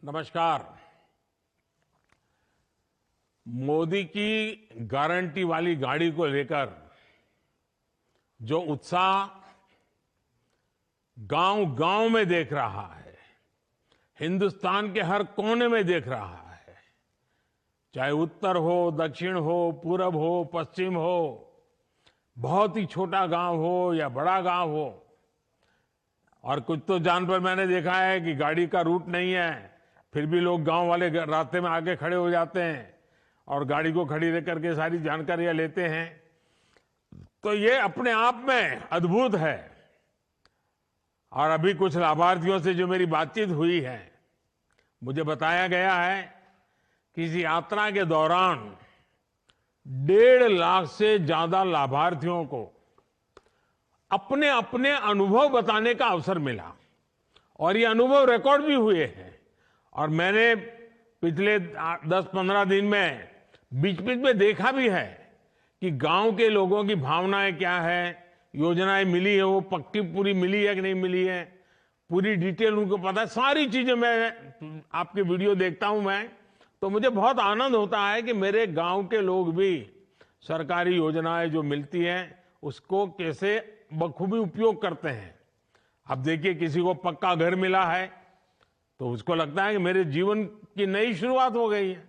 नमस्कार। मोदी की गारंटी वाली गाड़ी को लेकर जो उत्साह गांव-गांव में देख रहा है, हिंदुस्तान के हर कोने में देख रहा है, चाहे उत्तर हो, दक्षिण हो, पूरब हो, पश्चिम हो, बहुत ही छोटा गांव हो या बड़ा गांव हो, और कुछ तो जान पर मैंने देखा है कि गाड़ी का रूट नहीं है, फिर भी लोग गांव वाले रास्ते में आके खड़े हो जाते हैं और गाड़ी को खड़ी रख करके सारी जानकारियां लेते हैं। तो ये अपने आप में अद्भुत है। और अभी कुछ लाभार्थियों से जो मेरी बातचीत हुई है, मुझे बताया गया है कि इस यात्रा के दौरान 1.5 लाख से ज्यादा लाभार्थियों को अपने अपने अनुभव बताने का अवसर मिला और ये अनुभव रिकॉर्ड भी हुए हैं। और मैंने पिछले 10-15 दिन में बीच-बीच में देखा भी है कि गांव के लोगों की भावनाएं क्या है, योजनाएं मिली है वो पक्की पूरी मिली है कि नहीं मिली है, पूरी डिटेल उनको पता है। सारी चीजें मैं आपके वीडियो देखता हूं मैं, तो मुझे बहुत आनंद होता है कि मेरे गांव के लोग भी सरकारी योजनाएं जो मिलती हैं उसको कैसे बखूबी उपयोग करते हैं। अब देखिए, किसी को पक्का घर मिला है तो उसको लगता है कि मेरे जीवन की नई शुरुआत हो गई है।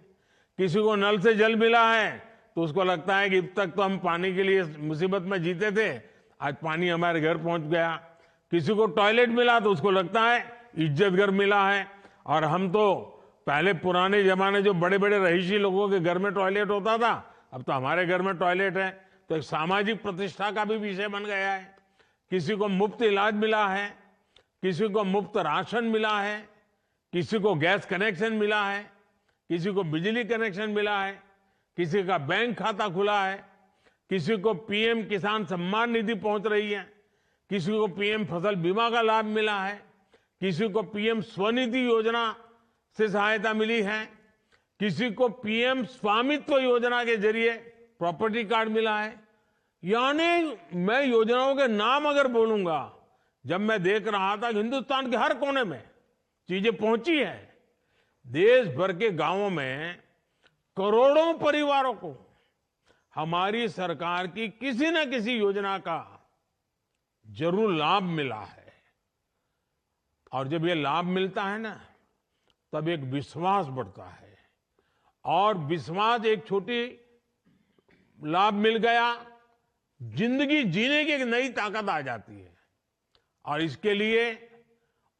किसी को नल से जल मिला है तो उसको लगता है कि अब तक तो हम पानी के लिए मुसीबत में जीते थे, आज पानी हमारे घर पहुंच गया। किसी को टॉयलेट मिला तो उसको लगता है इज्जत घर मिला है। और हम तो पहले पुराने जमाने जो बड़े बड़े रहीशी लोगों के घर में टॉयलेट होता था, अब तो हमारे घर में टॉयलेट है, तो एक सामाजिक प्रतिष्ठा का भी विषय बन गया है। किसी को मुफ्त इलाज मिला है, किसी को मुफ्त राशन मिला है, किसी को गैस कनेक्शन मिला है, किसी को बिजली कनेक्शन मिला है, किसी का बैंक खाता खुला है, किसी को पीएम किसान सम्मान निधि पहुंच रही है, किसी को पीएम फसल बीमा का लाभ मिला है, किसी को पीएम स्वनिधि योजना से सहायता मिली है, किसी को पीएम स्वामित्व योजना के जरिए प्रॉपर्टी कार्ड मिला है। यानी मैं योजनाओं के नाम अगर बोलूंगा, जब मैं देख रहा था कि हिंदुस्तान के हर कोने में चीजें पहुंची है, देश भर के गांवों में करोड़ों परिवारों को हमारी सरकार की किसी न किसी योजना का जरूर लाभ मिला है। और जब ये लाभ मिलता है ना, तब एक विश्वास बढ़ता है, और विश्वास एक छोटी लाभ मिल गया, जिंदगी जीने की एक नई ताकत आ जाती है। और इसके लिए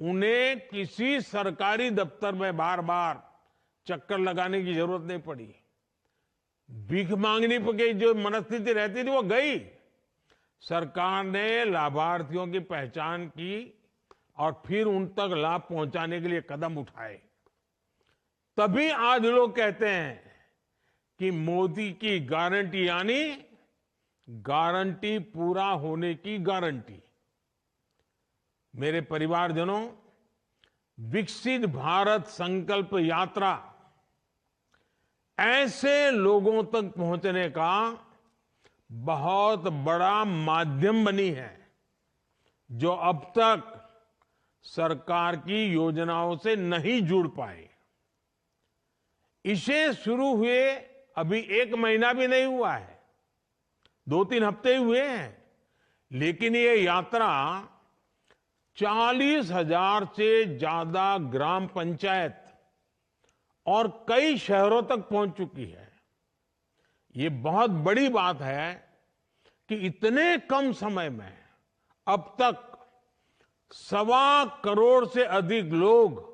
उन्हें किसी सरकारी दफ्तर में बार बार चक्कर लगाने की जरूरत नहीं पड़ी। भीख मांगने की जो मनस्थिति रहती थी वो गई। सरकार ने लाभार्थियों की पहचान की और फिर उन तक लाभ पहुंचाने के लिए कदम उठाए। तभी आज लोग कहते हैं कि मोदी की गारंटी यानी गारंटी पूरा होने की गारंटी। मेरे परिवारजनों, विकसित भारत संकल्प यात्रा ऐसे लोगों तक पहुंचने का बहुत बड़ा माध्यम बनी है जो अब तक सरकार की योजनाओं से नहीं जुड़ पाए। इसे शुरू हुए अभी 1 महीना भी नहीं हुआ है, 2-3 हफ्ते ही हुए हैं, लेकिन ये यात्रा 40,000 से ज्यादा ग्राम पंचायत और कई शहरों तक पहुंच चुकी है। ये बहुत बड़ी बात है कि इतने कम समय में अब तक 1.25 करोड़ से अधिक लोग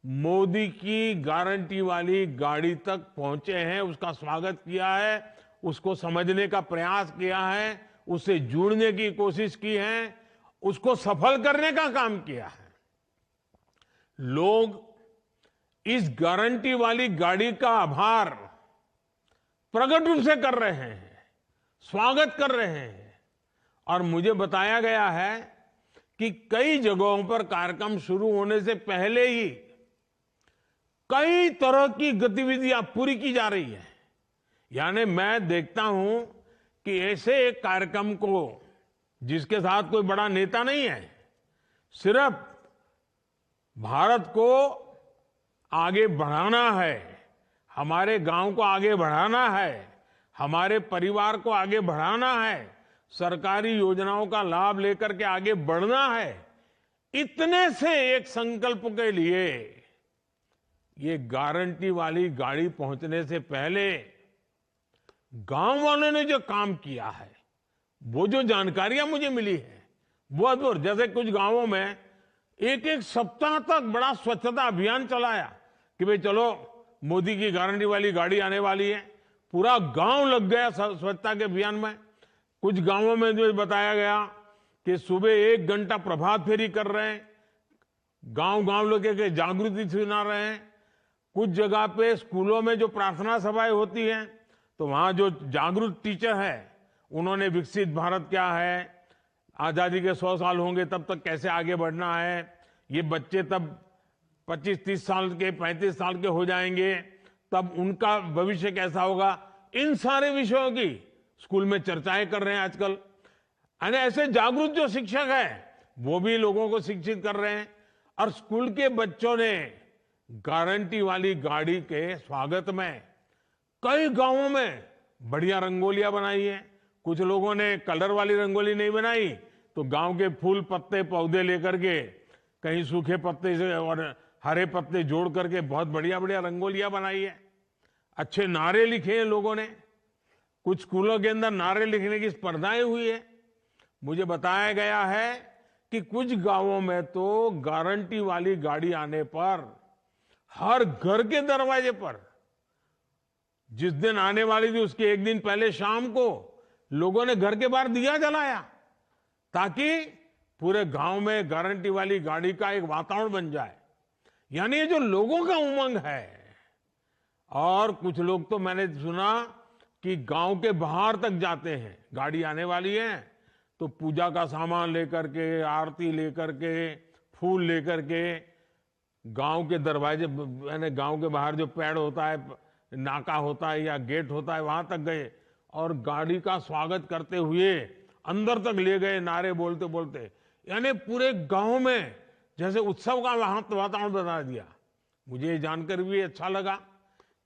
मोदी की गारंटी वाली गाड़ी तक पहुंचे हैं, उसका स्वागत किया है, उसको समझने का प्रयास किया है, उससे जुड़ने की कोशिश की है, उसको सफल करने का काम किया है। लोग इस गारंटी वाली गाड़ी का आभार प्रकट रूप से कर रहे हैं, स्वागत कर रहे हैं। और मुझे बताया गया है कि कई जगहों पर कार्यक्रम शुरू होने से पहले ही कई तरह की गतिविधियां पूरी की जा रही है। यानी मैं देखता हूं कि ऐसे एक कार्यक्रम को, जिसके साथ कोई बड़ा नेता नहीं है, सिर्फ भारत को आगे बढ़ाना है, हमारे गांव को आगे बढ़ाना है, हमारे परिवार को आगे बढ़ाना है, सरकारी योजनाओं का लाभ लेकर के आगे बढ़ना है, इतने से एक संकल्प के लिए ये गारंटी वाली गाड़ी पहुंचने से पहले गांव वालों ने जो काम किया है, वो जो जानकारियां मुझे मिली है, वो अद्भुत। जैसे कुछ गांवों में एक एक सप्ताह तक बड़ा स्वच्छता अभियान चलाया कि भाई चलो मोदी की गारंटी वाली गाड़ी आने वाली है, पूरा गांव लग गया स्वच्छता के अभियान में। कुछ गांवों में जो बताया गया कि सुबह 1 घंटा प्रभात फेरी कर रहे हैं, गांव गांव लोगों के जागृति सुना रहे हैं। कुछ जगह पे स्कूलों में जो प्रार्थना सभाएं होती हैं, तो वहां जो जागरूक टीचर है, उन्होंने विकसित भारत क्या है, आजादी के 100 साल होंगे तब तक कैसे आगे बढ़ना है, ये बच्चे तब 25-30 साल के 35 साल के हो जाएंगे, तब उनका भविष्य कैसा होगा, इन सारे विषयों की स्कूल में चर्चाएं कर रहे हैं आजकल। यानी ऐसे जागरूक जो शिक्षक है वो भी लोगों को शिक्षित कर रहे हैं। और स्कूल के बच्चों ने गारंटी वाली गाड़ी के स्वागत में कई गांवों में बढ़िया रंगोलियां बनाई है। कुछ लोगों ने कलर वाली रंगोली नहीं बनाई, तो गांव के फूल पत्ते पौधे लेकर के, कहीं सूखे पत्ते से और हरे पत्ते जोड़ करके बहुत बढ़िया बढ़िया रंगोलियां बनाई है। अच्छे नारे लिखे हैं लोगों ने। कुछ स्कूलों के अंदर नारे लिखने की स्पर्धाएं हुई है। मुझे बताया गया है कि कुछ गांवों में तो गारंटी वाली गाड़ी आने पर हर घर के दरवाजे पर, जिस दिन आने वाली थी उसके एक दिन पहले शाम को, लोगों ने घर के बाहर दिया जलाया, ताकि पूरे गांव में गारंटी वाली गाड़ी का एक वातावरण बन जाए। यानी ये जो लोगों का उमंग है। और कुछ लोग तो मैंने सुना कि गांव के बाहर तक जाते हैं, गाड़ी आने वाली है तो पूजा का सामान लेकर के, आरती लेकर के, फूल लेकर के गांव के दरवाजे, यानी गांव के बाहर जो पेड़ होता है, नाका होता है या गेट होता है, वहां तक गए और गाड़ी का स्वागत करते हुए अंदर तक ले गए, नारे बोलते बोलते। यानी पूरे गांव में जैसे उत्सव का वातावरण बना दिया। मुझे ये जानकर भी अच्छा लगा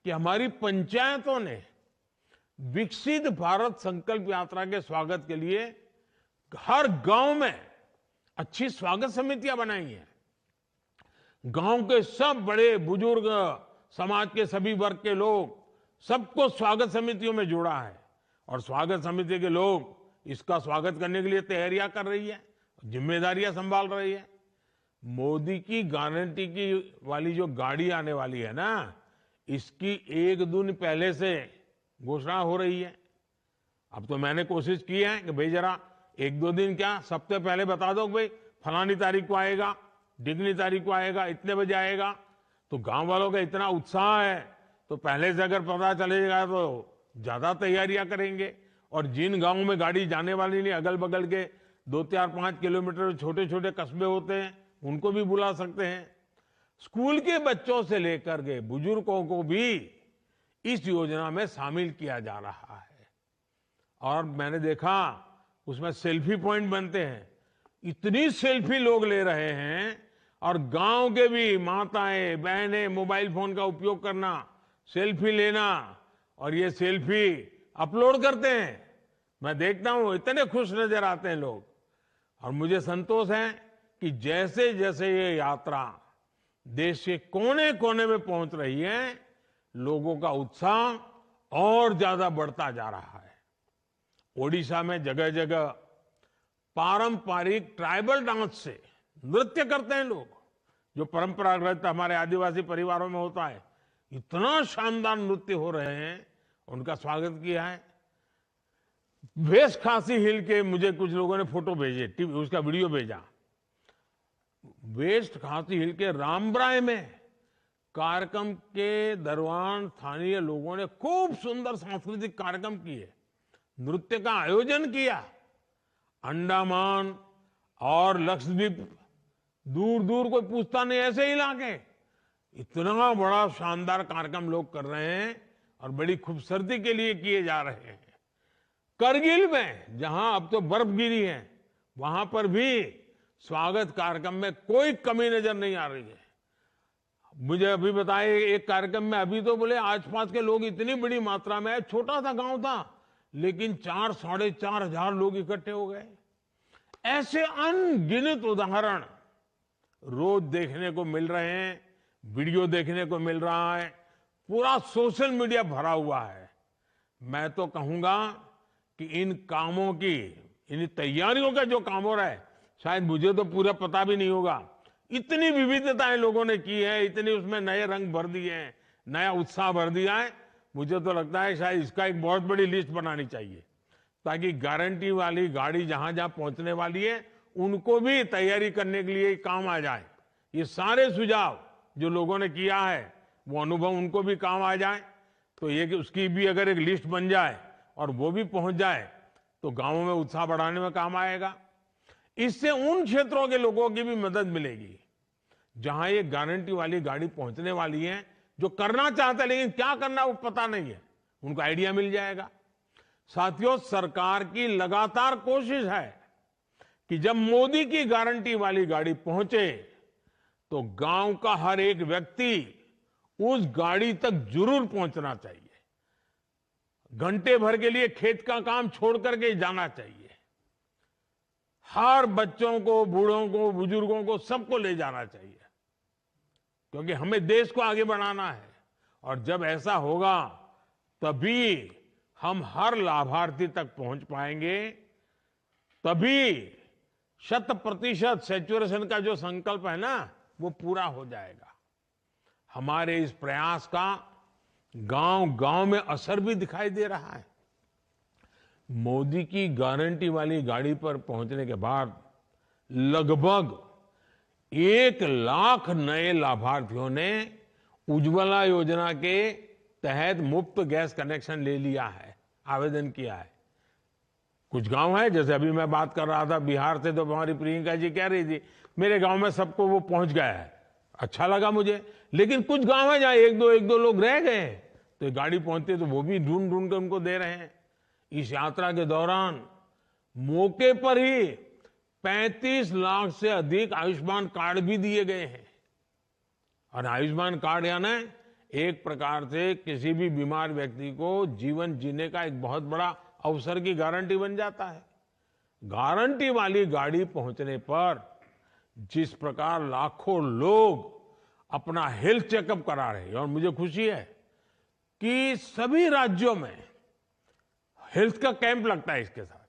कि हमारी पंचायतों ने विकसित भारत संकल्प यात्रा के स्वागत के लिए हर गांव में अच्छी स्वागत समितियां बनाई हैं। गांव के सब बड़े बुजुर्ग, समाज के सभी वर्ग के लोग, सबको स्वागत समितियों में जोड़ा है। और स्वागत समिति के लोग इसका स्वागत करने के लिए तैयारियां कर रही है, जिम्मेदारियां संभाल रही है। मोदी की गारंटी की वाली जो गाड़ी आने वाली है ना, इसकी 1 दिन पहले से घोषणा हो रही है। अब तो मैंने कोशिश की है कि भाई जरा 1-2 दिन क्या, सप्ताह पहले बता दो भाई फलानी तारीख को आएगा, डिगनी तारीख को आएगा, इतने बजे आएगा। तो गांव वालों का इतना उत्साह है, तो पहले से अगर पता चलेगा तो ज्यादा तैयारियां करेंगे। और जिन गांवों में गाड़ी जाने वाली नहीं, अगल बगल के 2, 4, 5 किलोमीटर छोटे छोटे कस्बे होते हैं, उनको भी बुला सकते हैं। स्कूल के बच्चों से लेकर के बुजुर्गों को भी इस योजना में शामिल किया जा रहा है। और मैंने देखा उसमें सेल्फी पॉइंट बनते हैं, इतनी सेल्फी लोग ले रहे हैं। और गांव के भी माताएं बहनें मोबाइल फोन का उपयोग करना, सेल्फी लेना, और ये सेल्फी अपलोड करते हैं। मैं देखता हूं इतने खुश नजर आते हैं लोग। और मुझे संतोष है कि जैसे जैसे ये यात्रा देश के कोने कोने में पहुंच रही है, लोगों का उत्साह और ज्यादा बढ़ता जा रहा है। ओडिशा में जगह जगह पारंपरिक ट्राइबल डांस से नृत्य करते हैं लोग, जो परंपरागत हमारे आदिवासी परिवारों में होता है। इतना शानदार नृत्य हो रहे हैं, उनका स्वागत किया है। वेस्ट खासी हिल के मुझे कुछ लोगों ने फोटो भेजे, उसका वीडियो भेजा। वेस्ट खासी हिल के रामब्राय में कार्यक्रम के दौरान स्थानीय लोगों ने खूब सुंदर सांस्कृतिक कार्यक्रम किए, नृत्य का आयोजन किया। अंडमान और लक्षद्वीप, दूर दूर कोई पूछता नहीं, ऐसे इलाके, इतना बड़ा शानदार कार्यक्रम लोग कर रहे हैं और बड़ी खूबसूरती के लिए किए जा रहे हैं। करगिल में जहां अब तो बर्फ गिरी है, वहां पर भी स्वागत कार्यक्रम में कोई कमी नजर नहीं आ रही है। मुझे अभी बताए एक कार्यक्रम में, अभी तो बोले आसपास के लोग इतनी बड़ी मात्रा में, छोटा सा गांव था लेकिन 4-4.5 हजार लोग इकट्ठे हो गए। ऐसे अनगिनत उदाहरण रोज देखने को मिल रहे हैं, वीडियो देखने को मिल रहा है, पूरा सोशल मीडिया भरा हुआ है। मैं तो कहूंगा कि इन कामों की, इन तैयारियों का जो काम हो रहा है, शायद मुझे तो पूरा पता भी नहीं होगा। इतनी विविधताएं लोगों ने की है, इतने उसमें नए रंग भर दिए हैं, नया उत्साह भर दिया है। मुझे तो लगता है शायद इसका एक बहुत बड़ी लिस्ट बनानी चाहिए, ताकि गारंटी वाली गाड़ी जहां जहां पहुंचने वाली है उनको भी तैयारी करने के लिए काम आ जाए। ये सारे सुझाव जो लोगों ने किया है, वो अनुभव उनको भी काम आ जाए। तो ये कि उसकी भी अगर एक लिस्ट बन जाए और वो भी पहुंच जाए तो गांवों में उत्साह बढ़ाने में काम आएगा। इससे उन क्षेत्रों के लोगों की भी मदद मिलेगी जहां ये गारंटी वाली गाड़ी पहुंचने वाली है, जो करना चाहते हैं लेकिन क्या करना वो पता नहीं है, उनको आइडिया मिल जाएगा। साथियों, सरकार की लगातार कोशिश है कि जब मोदी की गारंटी वाली गाड़ी पहुंचे तो गांव का हर एक व्यक्ति उस गाड़ी तक जरूर पहुंचना चाहिए। घंटे भर के लिए खेत का काम छोड़ करके जाना चाहिए। हर बच्चों को, बूढ़ों को, बुजुर्गों को, सबको ले जाना चाहिए, क्योंकि हमें देश को आगे बढ़ाना है। और जब ऐसा होगा तभी हम हर लाभार्थी तक पहुंच पाएंगे, तभी 100% सैचुरेशन का जो संकल्प है ना, वो पूरा हो जाएगा। हमारे इस प्रयास का गांव गांव में असर भी दिखाई दे रहा है। मोदी की गारंटी वाली गाड़ी पर पहुंचने के बाद लगभग 1 लाख नए लाभार्थियों ने उज्ज्वला योजना के तहत मुफ्त गैस कनेक्शन ले लिया है, आवेदन किया है। कुछ गांव है, जैसे अभी मैं बात कर रहा था बिहार से, तो हमारी प्रियंका जी कह रही थी मेरे गांव में सबको वो पहुंच गया है, अच्छा लगा मुझे। लेकिन कुछ गांव है जहां एक दो लोग रह गए, तो ये गाड़ी पहुंचती तो वो भी ढूंढ ढूंढ कर उनको दे रहे हैं। इस यात्रा के दौरान मौके पर ही 35 लाख से अधिक आयुष्मान कार्ड भी दिए गए हैं। और आयुष्मान कार्ड यानी एक प्रकार से किसी भी बीमार व्यक्ति को जीवन जीने का एक बहुत बड़ा अवसर की गारंटी बन जाता है। गारंटी वाली गाड़ी पहुंचने पर जिस प्रकार लाखों लोग अपना हेल्थ चेकअप करा रहे हैं, और मुझे खुशी है कि सभी राज्यों में हेल्थ का कैंप लगता है इसके साथ।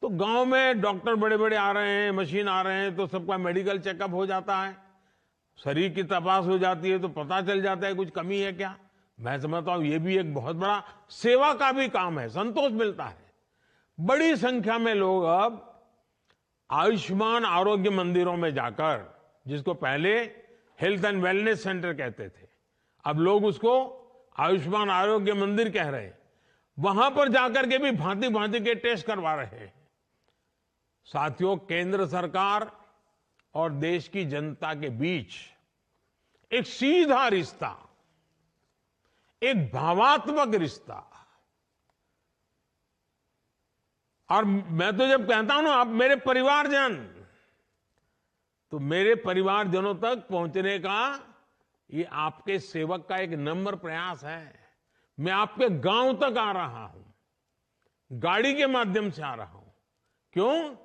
तो गांव में डॉक्टर बड़े बड़े आ रहे हैं, मशीन आ रहे हैं, तो सबका मेडिकल चेकअप हो जाता है, शरीर की तपास हो जाती है, तो पता चल जाता है कुछ कमी है क्या। मैं समझता हूं ये भी एक बहुत बड़ा सेवा का भी काम है, संतोष मिलता है। बड़ी संख्या में लोग अब आयुष्मान आरोग्य मंदिरों में जाकर, जिसको पहले हेल्थ एंड वेलनेस सेंटर कहते थे, अब लोग उसको आयुष्मान आरोग्य मंदिर कह रहे हैं, वहां पर जाकर के भी भांति भांति के टेस्ट करवा रहे हैं। साथियों, केंद्र सरकार और देश की जनता के बीच एक सीधा रिश्ता, एक भावात्मक रिश्ता। और मैं तो जब कहता हूं ना आप मेरे परिवारजन, तो मेरे परिवारजनों तक पहुंचने का ये आपके सेवक का एक नम्र प्रयास है। मैं आपके गांव तक आ रहा हूं, गाड़ी के माध्यम से आ रहा हूं। क्यों?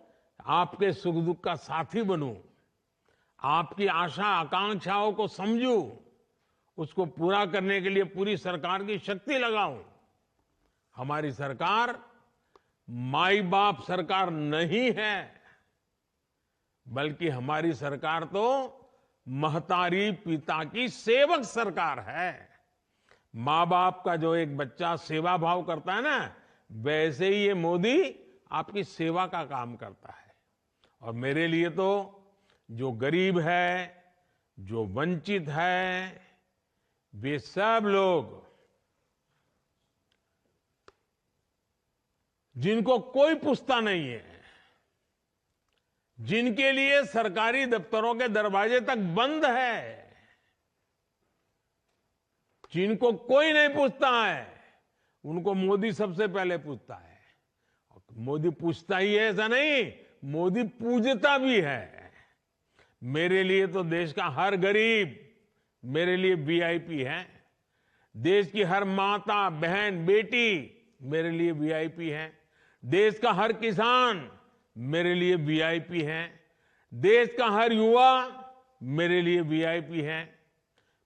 आपके सुख दुख का साथी बनूं, आपकी आशा आकांक्षाओं को समझूं, उसको पूरा करने के लिए पूरी सरकार की शक्ति लगाऊं। हमारी सरकार माई बाप सरकार नहीं है, बल्कि हमारी सरकार तो महतारी पिता की सेवक सरकार है। माँ बाप का जो एक बच्चा सेवा भाव करता है ना, वैसे ही ये मोदी आपकी सेवा का काम करता है। और मेरे लिए तो जो गरीब है, जो वंचित है, वे सब लोग जिनको कोई पूछता नहीं है, जिनके लिए सरकारी दफ्तरों के दरवाजे तक बंद है, जिनको कोई नहीं पूछता है, उनको मोदी सबसे पहले पूछता है। मोदी पूछता ही है ऐसा नहीं, मोदी पूजता भी है। मेरे लिए तो देश का हर गरीब, मेरे लिए वीआईपी हैं। देश की हर माता, बहन, बेटी मेरे लिए वीआईपी हैं। देश का हर किसान मेरे लिए वीआईपी है। देश का हर युवा मेरे लिए वीआईपी है।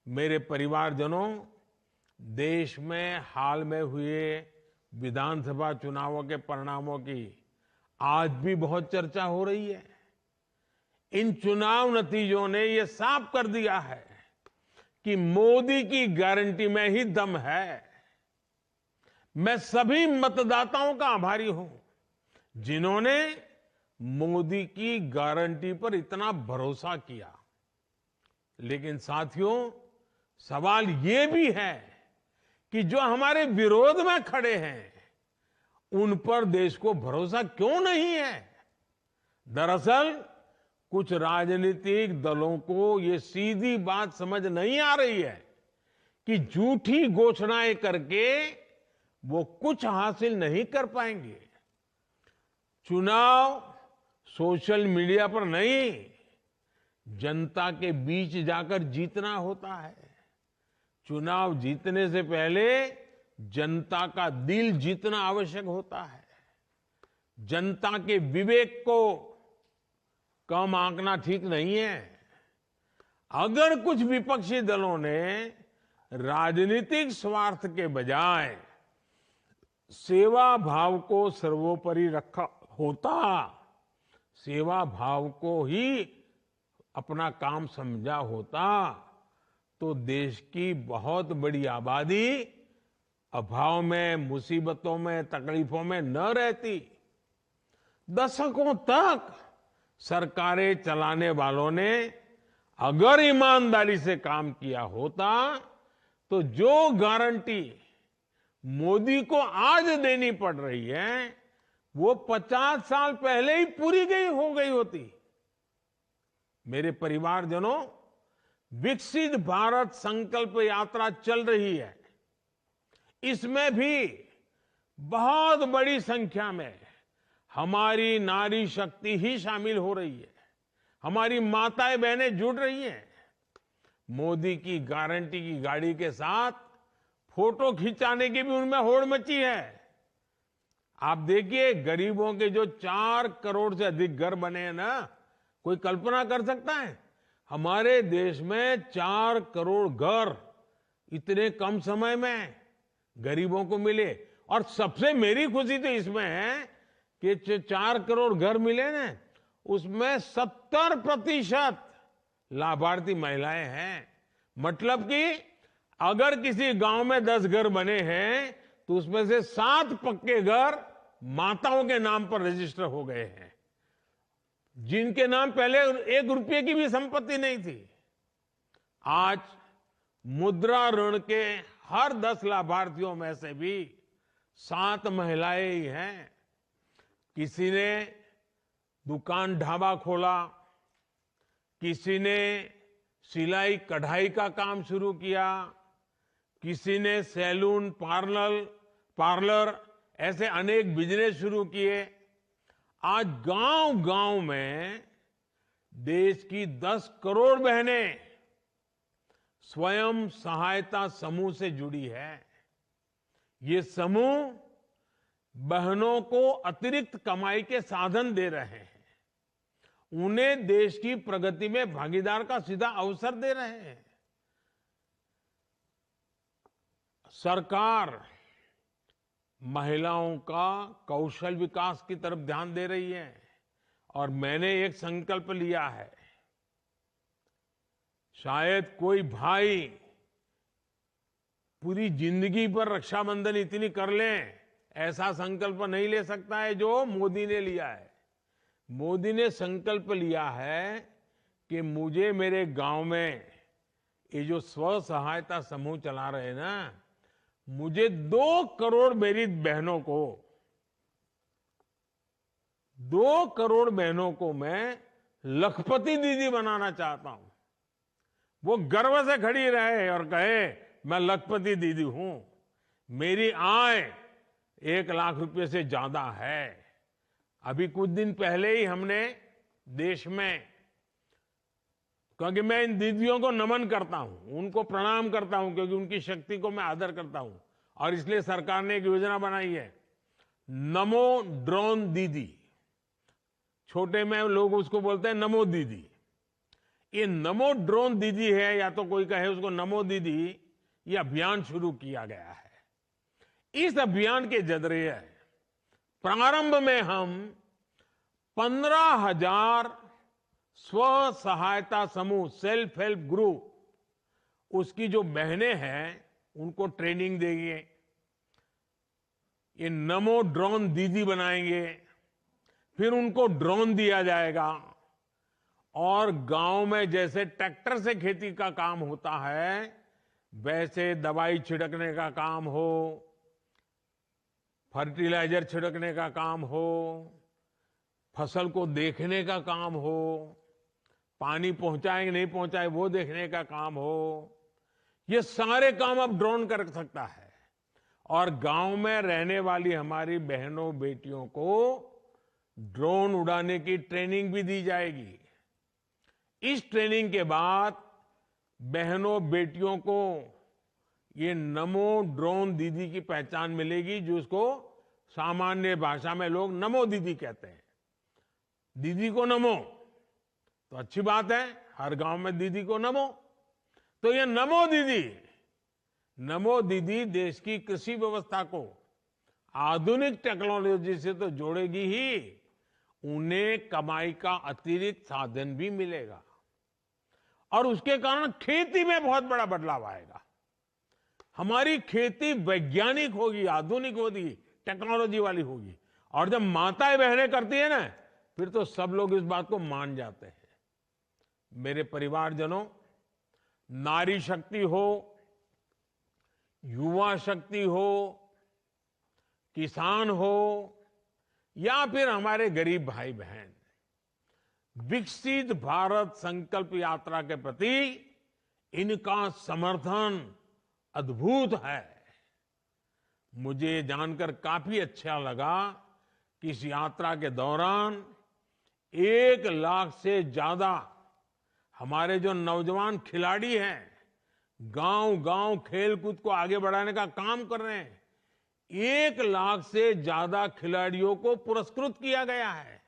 मेरे परिवारजनों, देश में हाल में हुए विधानसभा चुनावों के परिणामों की आज भी बहुत चर्चा हो रही है। इन चुनाव नतीजों ने ये साफ कर दिया है कि मोदी की गारंटी में ही दम है। मैं सभी मतदाताओं का आभारी हूं जिन्होंने मोदी की गारंटी पर इतना भरोसा किया। लेकिन साथियों, सवाल ये भी है कि जो हमारे विरोध में खड़े हैं उन पर देश को भरोसा क्यों नहीं है। दरअसल कुछ राजनीतिक दलों को ये सीधी बात समझ नहीं आ रही है कि झूठी घोषणाएं करके वो कुछ हासिल नहीं कर पाएंगे। चुनाव सोशल मीडिया पर नहीं, जनता के बीच जाकर जीतना होता है। चुनाव जीतने से पहले जनता का दिल जीतना आवश्यक होता है। जनता के विवेक को कम आंकना ठीक नहीं है। अगर कुछ विपक्षी दलों ने राजनीतिक स्वार्थ के बजाय सेवा भाव को सर्वोपरि रखा होता, सेवा भाव को ही अपना काम समझा होता, तो देश की बहुत बड़ी आबादी अभाव में, मुसीबतों में, तकलीफों में न रहती। दशकों तक सरकारें चलाने वालों ने अगर ईमानदारी से काम किया होता तो जो गारंटी मोदी को आज देनी पड़ रही है वो 50 साल पहले ही पूरी हो गई होती। मेरे परिवारजनों, विकसित भारत संकल्प यात्रा चल रही है। इसमें भी बहुत बड़ी संख्या में हमारी नारी शक्ति ही शामिल हो रही है। हमारी माताएं बहनें जुड़ रही हैं। मोदी की गारंटी की गाड़ी के साथ फोटो खिंचाने की भी उनमें होड़ मची है। आप देखिए, गरीबों के जो 4 करोड़ से अधिक घर बने हैं ना, कोई कल्पना कर सकता है हमारे देश में 4 करोड़ घर इतने कम समय में गरीबों को मिले। और सबसे मेरी खुशी तो इसमें है कि 4 करोड़ घर मिले ना, उसमें 70% लाभार्थी महिलाएं हैं। मतलब कि अगर किसी गांव में 10 घर बने हैं तो उसमें से 7 पक्के घर माताओं के नाम पर रजिस्टर हो गए हैं, जिनके नाम पहले 1 रुपये की भी संपत्ति नहीं थी। आज मुद्रा ऋण के हर 10 लाभार्थियों में से भी 7 महिलाएं ही हैं। किसी ने दुकान ढाबा खोला, किसी ने सिलाई कढ़ाई का काम शुरू किया, किसी ने सैलून, पार्लर ऐसे अनेक बिजनेस शुरू किए। आज गांव-गांव में देश की 10 करोड़ बहनें स्वयं सहायता समूह से जुड़ी है। ये समूह बहनों को अतिरिक्त कमाई के साधन दे रहे हैं, उन्हें देश की प्रगति में भागीदार का सीधा अवसर दे रहे हैं। सरकार महिलाओं का कौशल विकास की तरफ ध्यान दे रही है और मैंने एक संकल्प लिया है। शायद कोई भाई पूरी जिंदगी पर रक्षाबंधन इतनी कर ले, ऐसा संकल्प नहीं ले सकता है जो मोदी ने लिया है। मोदी ने संकल्प लिया है कि मुझे मेरे गांव में ये जो स्व सहायता समूह चला रहे हैं ना, मुझे 2 करोड़ मेरी बहनों को 2 करोड़ बहनों को मैं लखपति दीदी बनाना चाहता हूं। वो गर्व से खड़ी रहे और कहे मैं लखपति दीदी हूं, मेरी आय 1 लाख रुपए से ज्यादा है। अभी कुछ दिन पहले ही हमने देश में क्योंकि मैं इन दीदियों को नमन करता हूं, उनको प्रणाम करता हूं, क्योंकि उनकी शक्ति को मैं आदर करता हूं। और इसलिए सरकार ने एक योजना बनाई है, नमो ड्रोन दीदी। छोटे में लोग उसको बोलते हैं नमो दीदी। ये नमो ड्रोन दीदी है, या तो कोई कहे उसको नमो दीदी, ये अभियान शुरू किया गया है। इस अभियान के जरिए प्रारंभ में हम 15,000 स्व सहायता समूह, सेल्फ हेल्प ग्रुप, उसकी जो बहनें हैं उनको ट्रेनिंग देंगे, ये नमो ड्रोन दीदी बनाएंगे, फिर उनको ड्रोन दिया जाएगा और गांव में जैसे ट्रैक्टर से खेती का काम होता है, वैसे दवाई छिड़कने का काम हो, फर्टिलाइजर छिड़कने का काम हो, फसल को देखने का काम हो, पानी पहुंचाए कि नहीं पहुंचाए वो देखने का काम हो, ये सारे काम अब ड्रोन कर सकता है। और गांव में रहने वाली हमारी बहनों बेटियों को ड्रोन उड़ाने की ट्रेनिंग भी दी जाएगी। इस ट्रेनिंग के बाद बहनों बेटियों को ये नमो ड्रोन दीदी की पहचान मिलेगी, जो उसको सामान्य भाषा में लोग नमो दीदी कहते हैं। दीदी को नमो तो अच्छी बात है, हर गांव में दीदी को नमो। तो ये नमो दीदी देश की कृषि व्यवस्था को आधुनिक टेक्नोलॉजी से तो जोड़ेगी ही, उन्हें कमाई का अतिरिक्त साधन भी मिलेगा और उसके कारण खेती में बहुत बड़ा बदलाव आएगा। हमारी खेती वैज्ञानिक होगी, आधुनिक होगी, टेक्नोलॉजी वाली होगी। और जब माताएं बहनें करती है ना, फिर तो सब लोग इस बात को मान जाते हैं। मेरे परिवारजनों, नारी शक्ति हो, युवा शक्ति हो, किसान हो या फिर हमारे गरीब भाई बहन, विकसित भारत संकल्प यात्रा के प्रति इनका समर्थन अद्भुत है। मुझे जानकर काफी अच्छा लगा कि इस यात्रा के दौरान 1 लाख से ज्यादा हमारे जो नौजवान खिलाड़ी हैं, गांव-गांव खेलकूद को आगे बढ़ाने का काम कर रहे हैं। 1 लाख से ज्यादा खिलाड़ियों को पुरस्कृत किया गया है,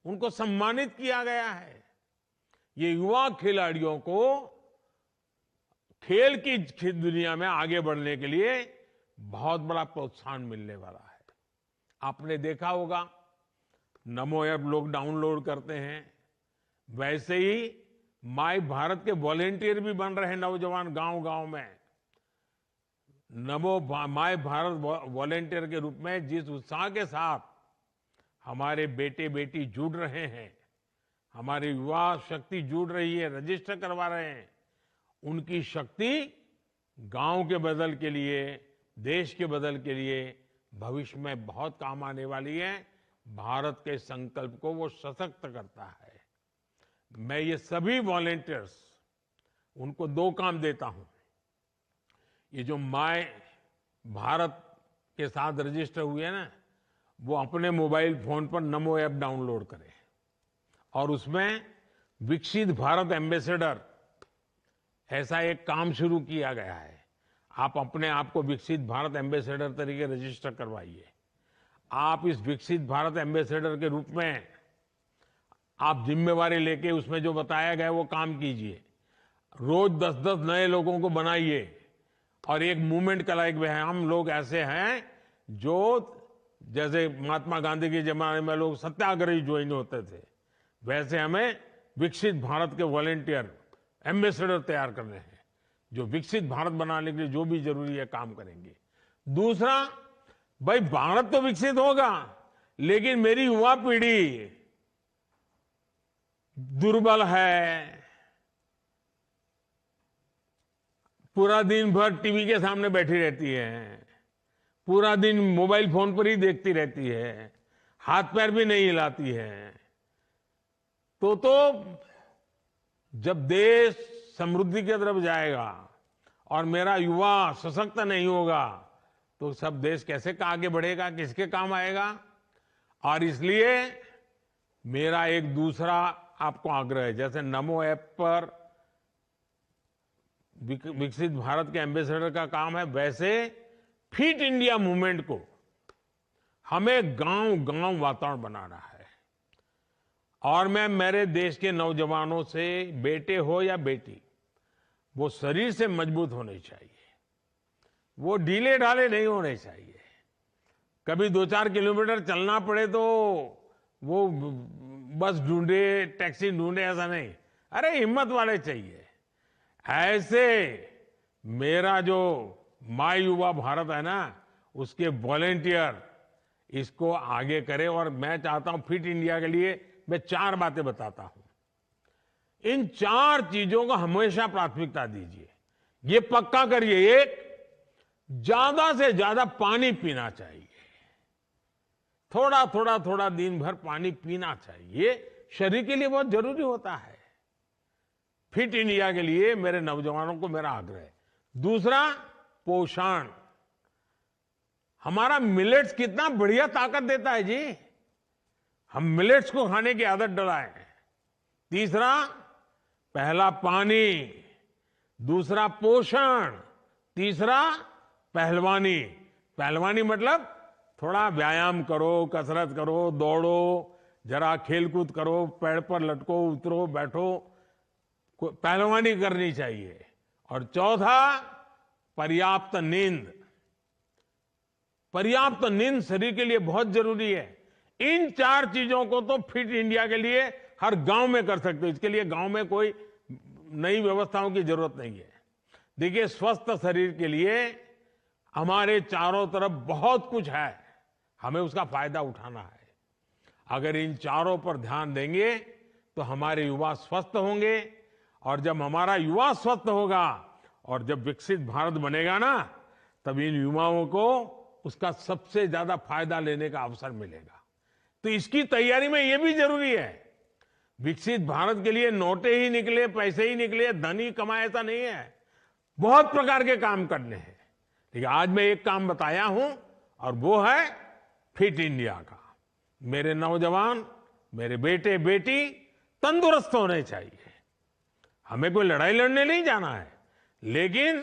उनको सम्मानित किया गया है। ये युवा खिलाड़ियों को खेल की दुनिया में आगे बढ़ने के लिए बहुत बड़ा प्रोत्साहन मिलने वाला है। आपने देखा होगा, नमो ऐप लोग डाउनलोड करते हैं, वैसे ही माय भारत के वॉलेंटियर भी बन रहे हैं नौजवान गांव-गांव में। नमो माय भारत वॉलेंटियर के रूप में जिस उत्साह के साथ हमारे बेटे बेटी जुड़ रहे हैं, हमारी युवा शक्ति जुड़ रही है, रजिस्टर करवा रहे हैं, उनकी शक्ति गांव के बदल के लिए, देश के बदल के लिए भविष्य में बहुत काम आने वाली है। भारत के संकल्प को वो सशक्त करता है। मैं ये सभी वॉलेंटियर्स, उनको 2 काम देता हूं। ये जो माय भारत के साथ रजिस्टर हुए हैं ना, वो अपने मोबाइल फोन पर नमो ऐप डाउनलोड करें और उसमें विकसित भारत एम्बेसडर ऐसा एक काम शुरू किया गया है। आप अपने आप को विकसित भारत एम्बेसडर तरीके रजिस्टर करवाइए। आप इस विकसित भारत एम्बेसडर के रूप में आप जिम्मेवारी लेके उसमें जो बताया गया वो काम कीजिए। रोज 10-10 नए लोगों को बनाइए और एक मूवमेंट कराइए। हम लोग ऐसे हैं जो, जैसे महात्मा गांधी के जमाने में लोग सत्याग्रही ज्वाइन होते थे, वैसे हमें विकसित भारत के वॉलेंटियर एम्बेसडर तैयार करने हैं, जो विकसित भारत बनाने के लिए जो भी जरूरी है काम करेंगे। दूसरा, भाई भारत तो विकसित होगा, लेकिन मेरी युवा पीढ़ी दुर्बल है, पूरा दिन भर टीवी के सामने बैठी रहती है, पूरा दिन मोबाइल फोन पर ही देखती रहती है, हाथ पैर भी नहीं हिलाती है। तो जब देश समृद्धि की तरफ जाएगा और मेरा युवा सशक्त नहीं होगा, तो सब देश कैसे आगे बढ़ेगा, किसके काम आएगा। और इसलिए मेरा एक दूसरा आपको आग्रह है, जैसे नमो ऐप पर विकसित भारत के एम्बेसडर का काम है, वैसे फिट इंडिया मूवमेंट को हमें गांव गांव वातावरण बनाना है। और मैं मेरे देश के नौजवानों से, बेटे हो या बेटी, वो शरीर से मजबूत होने चाहिए, वो ढीले ढाले नहीं होने चाहिए। कभी 2-4 किलोमीटर चलना पड़े तो वो बस ढूंढे, टैक्सी ढूंढे, ऐसा नहीं। अरे हिम्मत वाले चाहिए। ऐसे मेरा जो माय युवा भारत है ना, उसके वॉलेंटियर इसको आगे करें। और मैं चाहता हूं फिट इंडिया के लिए मैं 4 बातें बताता हूं। इन 4 चीजों को हमेशा प्राथमिकता दीजिए। ये पक्का करिए, एक, ज्यादा से ज्यादा पानी पीना चाहिए। थोड़ा थोड़ा थोड़ा दिन भर पानी पीना चाहिए, शरीर के लिए बहुत जरूरी होता है। फिट इंडिया के लिए मेरे नौजवानों को मेरा आग्रह है। दूसरा, पोषण। हमारा मिलेट्स कितना बढ़िया ताकत देता है जी, हम मिलेट्स को खाने की आदत डलाएं। तीसरा, पहला पानी, दूसरा पोषण, तीसरा पहलवानी। पहलवानी मतलब थोड़ा व्यायाम करो, कसरत करो, दौड़ो, जरा खेलकूद करो, पेड़ पर लटको, उतरो, बैठो, पहलवानी करनी चाहिए। और चौथा, पर्याप्त नींद। पर्याप्त नींद शरीर के लिए बहुत जरूरी है। इन 4 चीजों को तो फिट इंडिया के लिए हर गांव में कर सकते हो। इसके लिए गांव में कोई नई व्यवस्थाओं की जरूरत नहीं है। देखिए, स्वस्थ शरीर के लिए हमारे चारों तरफ बहुत कुछ है, हमें उसका फायदा उठाना है। अगर इन चारों पर ध्यान देंगे तो हमारे युवा स्वस्थ होंगे। और जब हमारा युवा स्वस्थ होगा और जब विकसित भारत बनेगा ना, तब इन युवाओं को उसका सबसे ज्यादा फायदा लेने का अवसर मिलेगा। तो इसकी तैयारी में यह भी जरूरी है। विकसित भारत के लिए नोटे ही निकले, पैसे ही निकले, धन ही कमाए, ऐसा नहीं है। बहुत प्रकार के काम करने हैं। लेकिन आज मैं एक काम बताया हूं, और वो है फिट इंडिया का। मेरे नौजवान, मेरे बेटे बेटी तंदुरुस्त होने चाहिए। हमें कोई लड़ाई लड़ने नहीं जाना है, लेकिन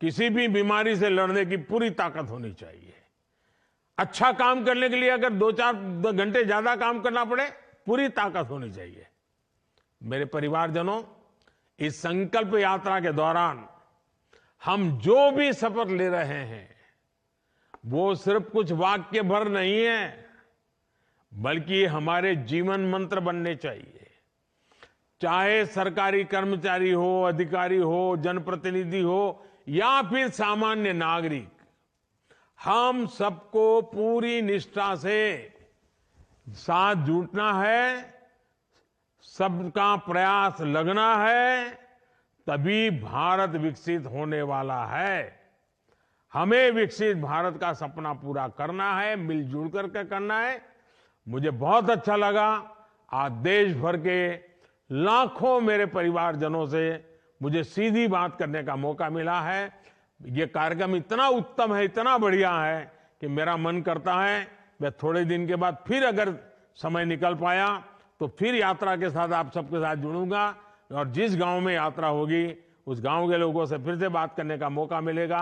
किसी भी बीमारी से लड़ने की पूरी ताकत होनी चाहिए। अच्छा काम करने के लिए अगर 2-4 घंटे ज्यादा काम करना पड़े, पूरी ताकत होनी चाहिए। मेरे परिवारजनों, इस संकल्प यात्रा के दौरान हम जो भी शपथ ले रहे हैं, वो सिर्फ कुछ वाक्य भर नहीं है, बल्कि हमारे जीवन मंत्र बनने चाहिए। चाहे सरकारी कर्मचारी हो, अधिकारी हो, जनप्रतिनिधि हो या फिर सामान्य नागरिक, हम सबको पूरी निष्ठा से साथ जुटना है, सबका प्रयास लगना है, तभी भारत विकसित होने वाला है। हमें विकसित भारत का सपना पूरा करना है, मिलजुल करके करना है। मुझे बहुत अच्छा लगा, आज देश भर के लाखों मेरे परिवारजनों से मुझे सीधी बात करने का मौका मिला है। ये कार्यक्रम इतना उत्तम है, इतना बढ़िया है कि मेरा मन करता है मैं थोड़े दिन के बाद फिर अगर समय निकल पाया तो फिर यात्रा के साथ आप सबके साथ जुड़ूंगा, और जिस गांव में यात्रा होगी उस गांव के लोगों से फिर से बात करने का मौका मिलेगा।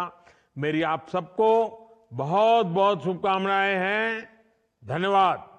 मेरी आप सबको बहुत बहुत शुभकामनाएं हैं। धन्यवाद।